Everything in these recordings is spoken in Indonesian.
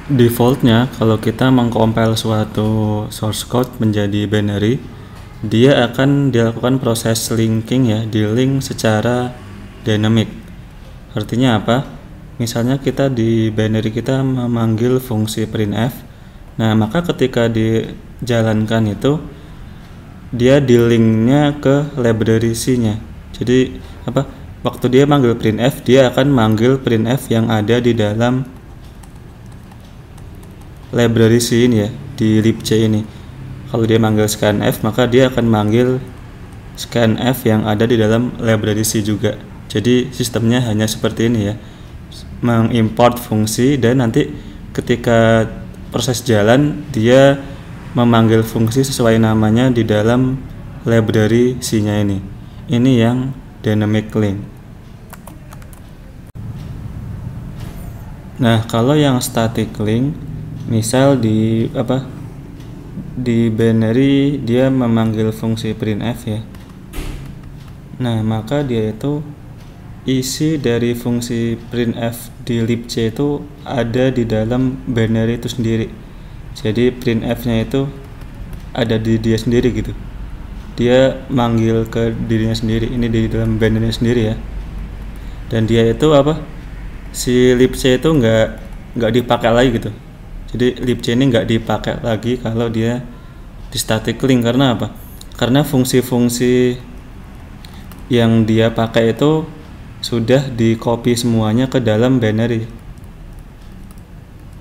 Defaultnya kalau kita mengcompile suatu source code menjadi binary, dia akan dilakukan proses linking ya, di link secara dynamic. Artinya apa? Misalnya kita di binary kita memanggil fungsi printf. Nah, maka ketika dijalankan itu dia di linknya ke library C-nya. Jadi apa? Waktu dia manggil printf, dia akan manggil printf yang ada di dalam library C ini ya, di libc ini. Kalau dia manggil scanf, maka dia akan manggil scanf yang ada di dalam library C juga. Jadi sistemnya hanya seperti ini ya, mengimport fungsi dan nanti ketika proses jalan dia memanggil fungsi sesuai namanya di dalam library C-nya ini. Ini yang dynamic link. Nah, kalau yang static link, misal di binary dia memanggil fungsi printf ya. Nah, maka dia itu isi dari fungsi printf di libc itu ada di dalam binary itu sendiri. Jadi printf-nya itu ada di dia sendiri gitu. Dia manggil ke dirinya sendiri, ini di dalam binary sendiri ya. Dan dia itu si libc itu nggak dipakai lagi gitu. Jadi libc ini nggak dipakai lagi kalau dia di static link. Karena apa? Karena fungsi-fungsi yang dia pakai itu sudah di copy semuanya ke dalam binary.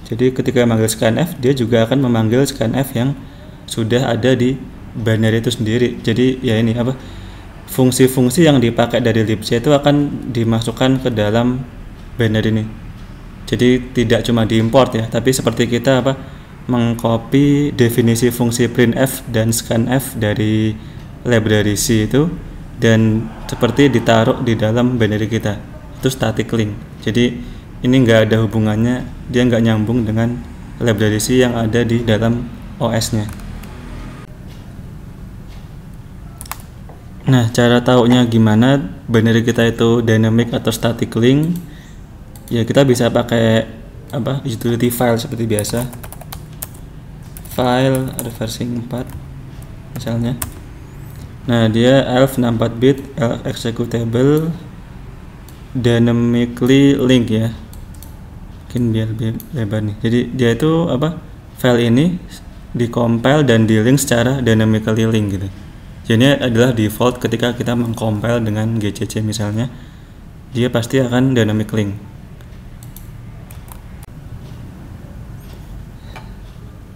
Jadi ketika memanggil scanf, dia juga akan memanggil scanf yang sudah ada di binary itu sendiri. Jadi ya ini fungsi-fungsi yang dipakai dari libc itu akan dimasukkan ke dalam binary ini. Jadi tidak cuma diimport ya, tapi seperti kita mengcopy definisi fungsi printf dan scanf dari library C itu dan seperti ditaruh di dalam binary kita. Itu static link. Jadi ini nggak ada hubungannya, dia nggak nyambung dengan library C yang ada di dalam OS-nya. Nah, cara taunya gimana binary kita itu dynamic atau static link? Ya kita bisa pakai utility file seperti biasa, file reversing 4 misalnya. Nah, dia elf 64-bit elf executable dynamically link ya, mungkin biar lebar nih. Jadi dia itu file ini dikompil dan di link secara dynamically link gitu. Jadi adalah default ketika kita mengcompile dengan gcc misalnya, dia pasti akan dynamic link.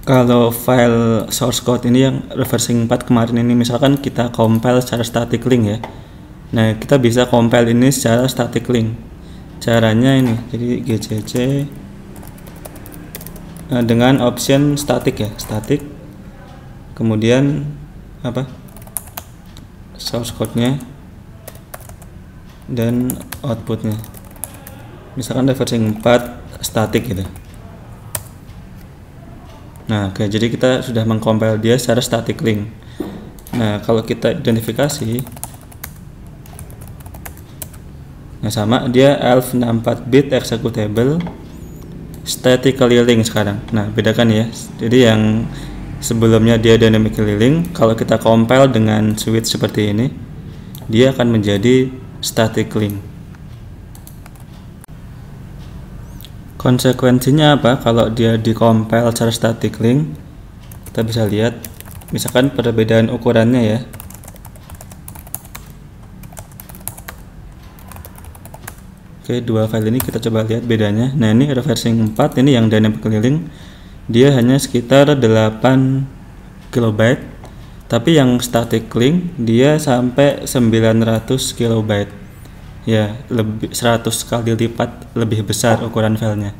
Kalau file source code ini yang reversing 4 kemarin ini misalkan kita compile secara static link ya. Nah, kita bisa compile ini secara static link. Caranya ini, jadi gcc dengan option static ya, static. Kemudian source code-nya dan outputnya. Misalkan reversing 4 static gitu. Nah, oke, jadi kita sudah mengcompile dia secara static link. Nah, kalau kita identifikasi, nah sama dia elf 64-bit executable statically link sekarang. Nah, bedakan ya. Jadi yang sebelumnya dia dynamically link, kalau kita compile dengan switch seperti ini, dia akan menjadi static link. Konsekuensinya apa kalau dia dikompil secara static link? Kita bisa lihat misalkan perbedaan ukurannya ya. Oke, dua file ini kita coba lihat bedanya. Nah, ini reversing 4 ini yang dynamically link, dia hanya sekitar 8 KB, tapi yang static link dia sampai 900 KB. Ya, lebih 100 kali lipat lebih besar ukuran filenya.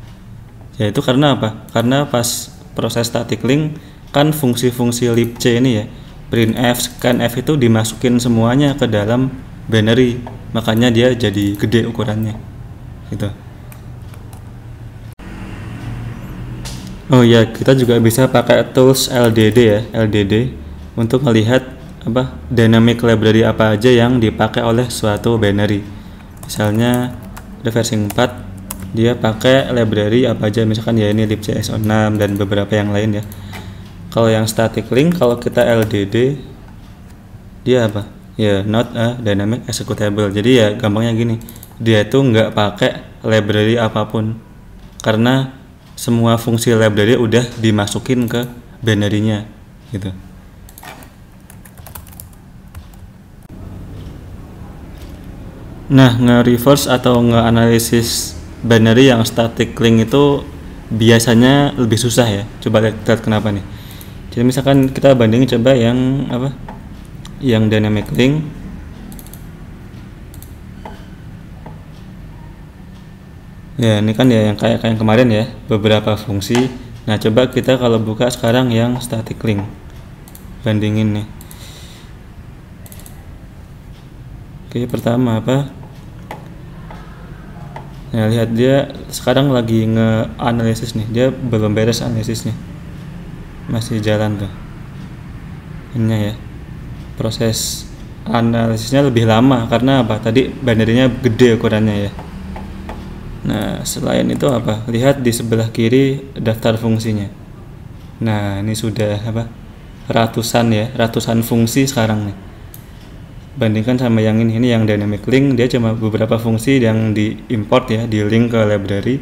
Ya, itu karena apa? Karena pas proses static link kan fungsi-fungsi libc ini ya, printf, scanf itu dimasukin semuanya ke dalam binary, makanya dia jadi gede ukurannya gitu. Oh ya, kita juga bisa pakai tools LDD ya, LDD untuk melihat dynamic library apa aja yang dipakai oleh suatu binary. Misalnya reversing 4 dia pakai library apa aja, misalkan ya ini libc.so6 dan beberapa yang lain ya. Kalau yang static link, kalau kita LDD dia apa ya, not a dynamic executable. Jadi ya gampangnya gini, dia itu nggak pakai library apapun karena semua fungsi library udah dimasukin ke binary-nya gitu. Nah, nge-reverse atau nge-analisis binary yang static link itu biasanya lebih susah ya. Coba lihat kenapa nih. Jadi misalkan kita bandingin coba yang apa? Yang dynamic link. Ya, ini kan ya yang kayak kemarin ya, beberapa fungsi. Nah, coba kita kalau buka sekarang yang static link. Bandingin nih. Oke, pertama apa? Nah, lihat dia sekarang lagi nge-analisis nih, dia belum beres analisisnya, masih jalan tuh ini ya. Proses analisisnya lebih lama karena apa? Tadi binary-nya gede ukurannya ya. Nah, selain itu apa? Lihat di sebelah kiri daftar fungsinya. Nah, ini sudah apa? Ratusan fungsi sekarang nih. Bandingkan sama yang ini yang dynamic link, dia cuma beberapa fungsi yang diimport ya, di link ke library.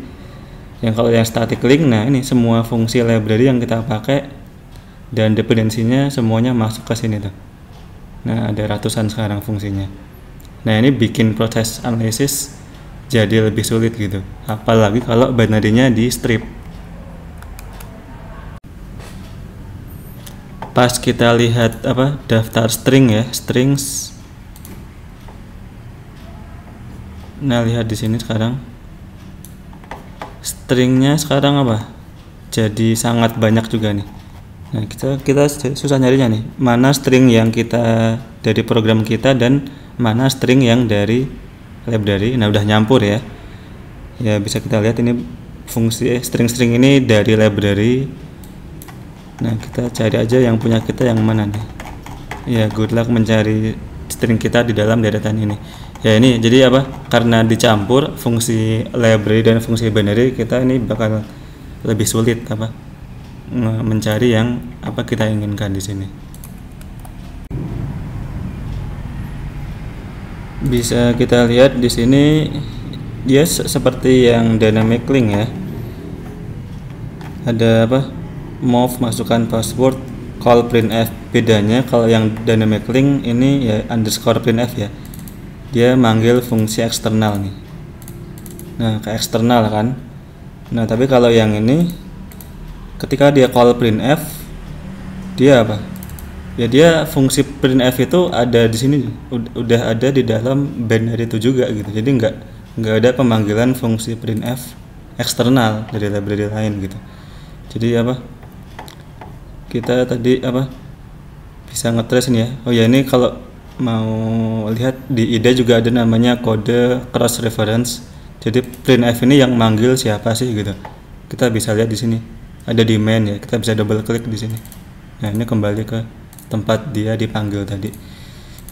Yang kalau yang static link, nah ini semua fungsi library yang kita pakai dan dependensinya semuanya masuk ke sini tuh. Nah, ada ratusan sekarang fungsinya. Nah, ini bikin proses analisis jadi lebih sulit gitu, apalagi kalau binary-nya di strip. Pas kita lihat apa daftar string ya, strings. Nah, lihat di sini sekarang stringnya sekarang apa? Jadi sangat banyak juga nih. Nah, kita susah nyarinya nih. Mana string yang kita dari program kita dan mana string yang dari library. Nah, udah nyampur ya. Ya, bisa kita lihat ini fungsi string-string ini dari library. Nah, kita cari aja yang punya kita yang mana nih. Ya, good luck mencari string kita di dalam deretan ini. Ya, ini jadi apa? Karena dicampur fungsi library dan fungsi binary, kita ini bakal lebih sulit apa? Mencari yang apa kita inginkan di sini. Bisa kita lihat di sini dia seperti yang dynamic link ya. Ada apa? Move, masukkan password, call printf. Bedanya kalau yang dynamic link ini ya underscore printf ya, dia manggil fungsi eksternal nih. Nah, ke eksternal kan. Nah, tapi kalau yang ini ketika dia call printf, dia apa ya, dia fungsi printf itu ada di sini, udah ada di dalam binary itu juga gitu. Jadi nggak ada pemanggilan fungsi printf eksternal dari library lain gitu. Jadi apa, kita tadi apa bisa ngetrace ini ya. Oh ya, ini kalau mau lihat di IDE juga ada namanya kode cross reference. Jadi printf ini yang manggil siapa sih gitu. Kita bisa lihat di sini ada di main ya. Kita bisa double klik di sini. Nah, ini kembali ke tempat dia dipanggil tadi.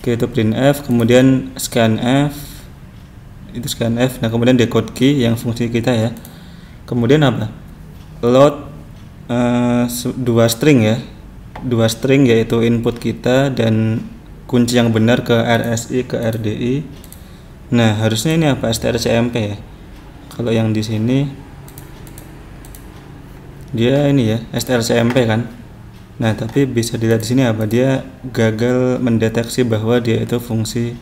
Oke, itu printf, kemudian scanf. Itu scanf. Nah, kemudian decode key yang fungsi kita ya. Kemudian apa? Load dua string ya. Dua string yaitu input kita dan kunci yang benar ke RSI ke RDI. Nah, harusnya ini apa? strcmp ya. Kalau yang di sini dia ini ya strcmp kan. Nah, tapi bisa dilihat di sini apa? Dia gagal mendeteksi bahwa dia itu fungsi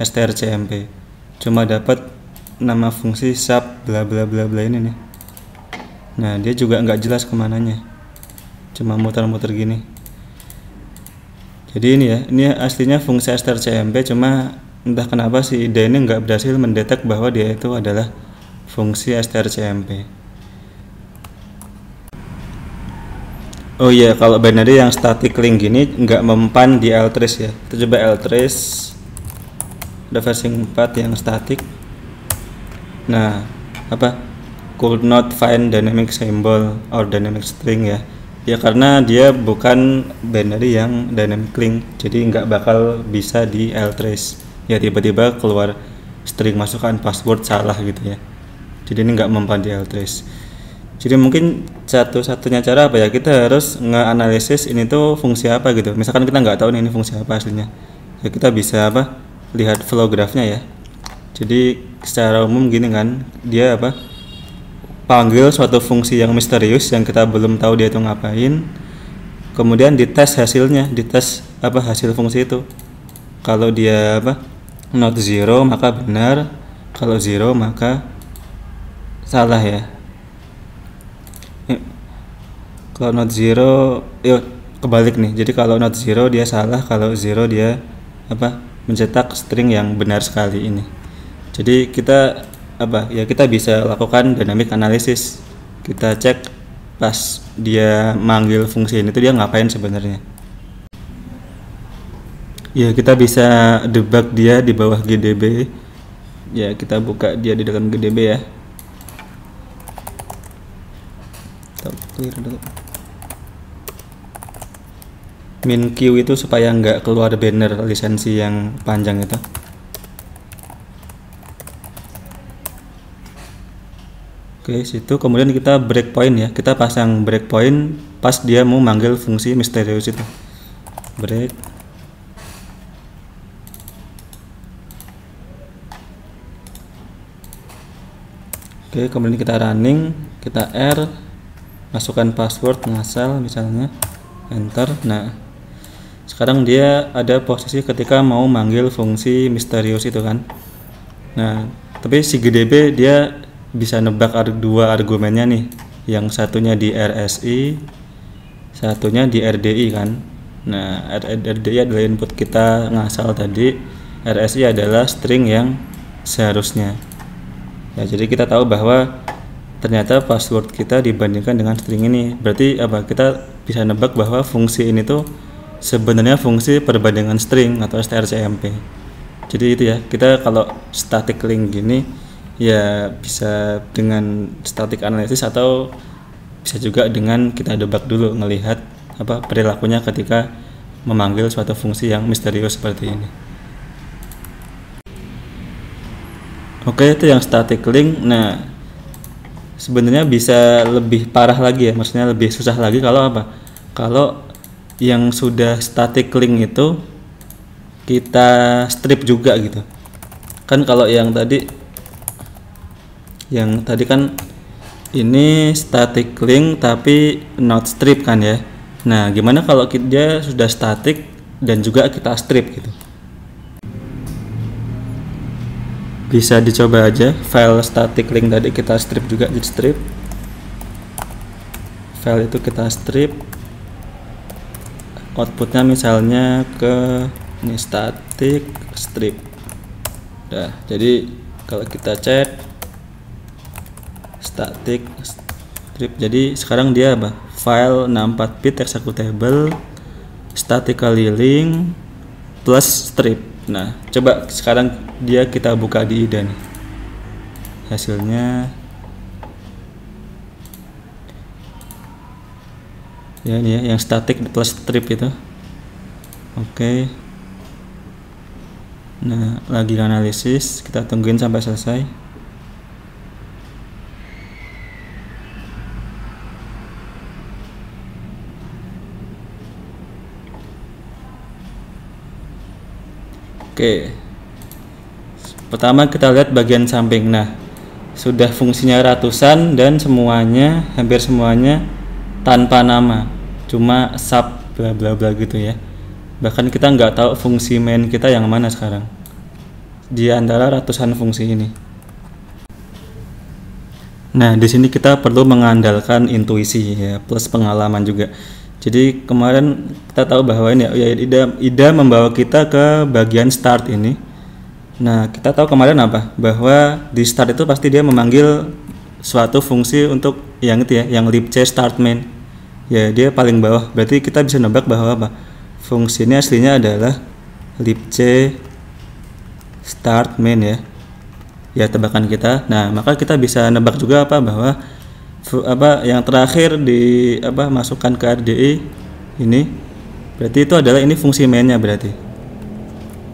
strcmp. Cuma dapat nama fungsi sub bla bla bla bla ini nih. Nah, dia juga nggak jelas kemananya. Cuma muter-muter gini. Jadi ini ya, ini aslinya fungsi strcmp, cuma entah kenapa si IDE ini nggak berhasil mendetek bahwa dia itu adalah fungsi strcmp. Oh iya, kalau binary yang static link gini nggak mempan di ltrace ya. Kita coba ltrace, ada versi 4 yang static. Nah, apa? Could not find dynamic symbol or dynamic string ya. Ya karena dia bukan binary yang dynamic link, jadi nggak bakal bisa di ltrace. Ya tiba-tiba keluar string masukkan password salah gitu ya. Jadi ini nggak mempan di L-trace. Jadi mungkin satu-satunya cara apa ya, kita harus nge-analisis ini tuh fungsi apa gitu. Misalkan kita nggak tahu nih ini fungsi apa aslinya, ya kita bisa apa, lihat flow grafnya ya. Jadi secara umum gini kan, dia apa, panggil suatu fungsi yang misterius yang kita belum tahu dia itu ngapain, kemudian dites hasilnya, dites apa hasil fungsi itu. Kalau dia apa, not zero maka benar, kalau zero maka salah ya. Kalau not zero, yuk kebalik nih. Jadi kalau not zero dia salah, kalau zero dia apa, mencetak string yang benar sekali ini. Jadi kita apa ya, kita bisa lakukan dynamic analysis. Kita cek pas dia manggil fungsi ini tuh dia ngapain sebenarnya. Ya kita bisa debug dia di bawah GDB. Ya kita buka dia di dalam GDB ya. Kita clear dulu. Min Q itu supaya nggak keluar banner lisensi yang panjang itu. Oke, situ kemudian kita breakpoint ya, kita pasang breakpoint pas dia mau manggil fungsi misterius itu. Break. Oke, kemudian kita running, kita R, masukkan password ngasal misalnya, enter. Nah, sekarang dia ada posisi ketika mau manggil fungsi misterius itu kan. Nah, tapi si GDB dia bisa nebak dua argumennya nih, yang satunya di RSI, satunya di RDI kan. Nah, RDI adalah input kita ngasal tadi, RSI adalah string yang seharusnya. Ya, jadi kita tahu bahwa ternyata password kita dibandingkan dengan string ini, berarti apa, kita bisa nebak bahwa fungsi ini tuh sebenarnya fungsi perbandingan string atau strcmp. Jadi itu ya, kita kalau static link gini ya bisa dengan static analysis atau bisa juga dengan kita debug dulu, ngelihat apa perilakunya ketika memanggil suatu fungsi yang misterius seperti ini. Oke, itu yang static link. Nah, sebenarnya bisa lebih parah lagi ya, maksudnya lebih susah lagi kalau apa? Kalau yang sudah static link itu kita strip juga gitu. Kan kalau yang tadi kan ini static link tapi not strip kan ya. Nah, gimana kalau dia sudah static dan juga kita strip gitu? Bisa dicoba aja, file static link tadi kita strip juga, jadi strip file itu kita strip, outputnya misalnya ke ini static strip. Nah, jadi kalau kita cek static strip, jadi sekarang dia apa, file 64 bit executable statically link plus strip. Nah, coba sekarang dia kita buka di IDA nih. Hasilnya ya ini ya, yang static plus strip itu. Oke. Nah, lagi analisis, kita tungguin sampai selesai. Oke, pertama kita lihat bagian samping. Nah, sudah fungsinya ratusan dan semuanya, hampir semuanya tanpa nama, cuma sub bla bla bla gitu ya. Bahkan kita nggak tahu fungsi main kita yang mana sekarang di antara ratusan fungsi ini. Nah, di sini kita perlu mengandalkan intuisi ya, plus pengalaman juga. Jadi kemarin kita tahu bahwa ini ya, IDA membawa kita ke bagian start ini. Nah, kita tahu kemarin apa? Bahwa di start itu pasti dia memanggil suatu fungsi untuk yang itu ya, yang libc start main. Ya, dia paling bawah. Berarti kita bisa nebak bahwa apa? Fungsi ini aslinya adalah libc start main ya. Ya, tebakan kita. Nah, maka kita bisa nebak juga apa, bahwa apa yang terakhir di apa masukkan ke RDI ini, berarti itu adalah ini fungsi mainnya berarti.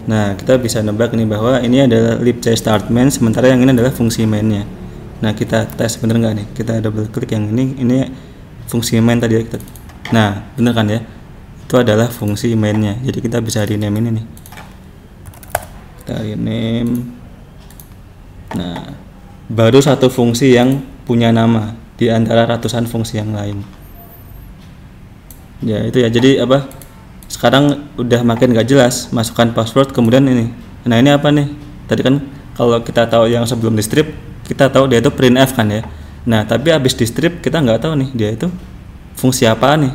Nah, kita bisa nebak ini bahwa ini adalah libc start main, sementara yang ini adalah fungsi mainnya. Nah, kita tes bener nggak nih, kita double klik yang ini fungsi main tadi ya kita. Nah, bener kan ya, itu adalah fungsi mainnya. Jadi kita bisa rename ini nih, kita rename. Nah, baru satu fungsi yang punya nama di antara ratusan fungsi yang lain. Ya itu ya, jadi apa, sekarang udah makin gak jelas, masukkan password kemudian ini. Nah, ini apa nih, tadi kan kalau kita tahu yang sebelum di strip, kita tahu dia itu printf kan ya. Nah, tapi habis di strip kita nggak tahu nih dia itu fungsi apa nih,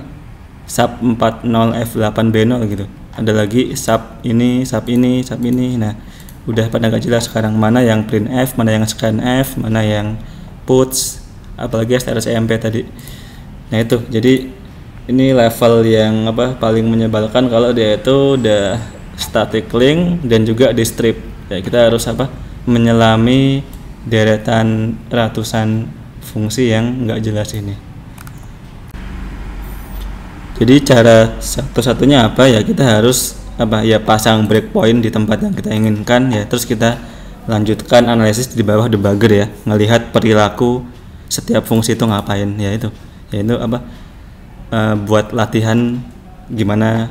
sub 40f8b0 gitu, ada lagi sub ini, sub ini, sub ini. Nah, udah pada nggak jelas sekarang mana yang printf, mana yang scanf, mana yang puts, apalagi strcmp tadi. Nah itu, jadi ini level yang apa paling menyebalkan kalau dia itu udah static link dan juga di strip. Ya, kita harus apa, menyelami deretan ratusan fungsi yang nggak jelas ini. Jadi cara satu-satunya apa ya, kita harus apa ya, pasang breakpoint di tempat yang kita inginkan ya, terus kita lanjutkan analisis di bawah debugger ya, ngelihat perilaku setiap fungsi itu ngapain ya. Itu apa, buat latihan gimana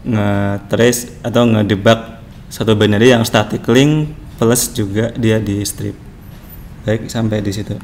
nge-trace atau ngedebug satu binary yang static link plus juga dia di strip. Baik, sampai di situ.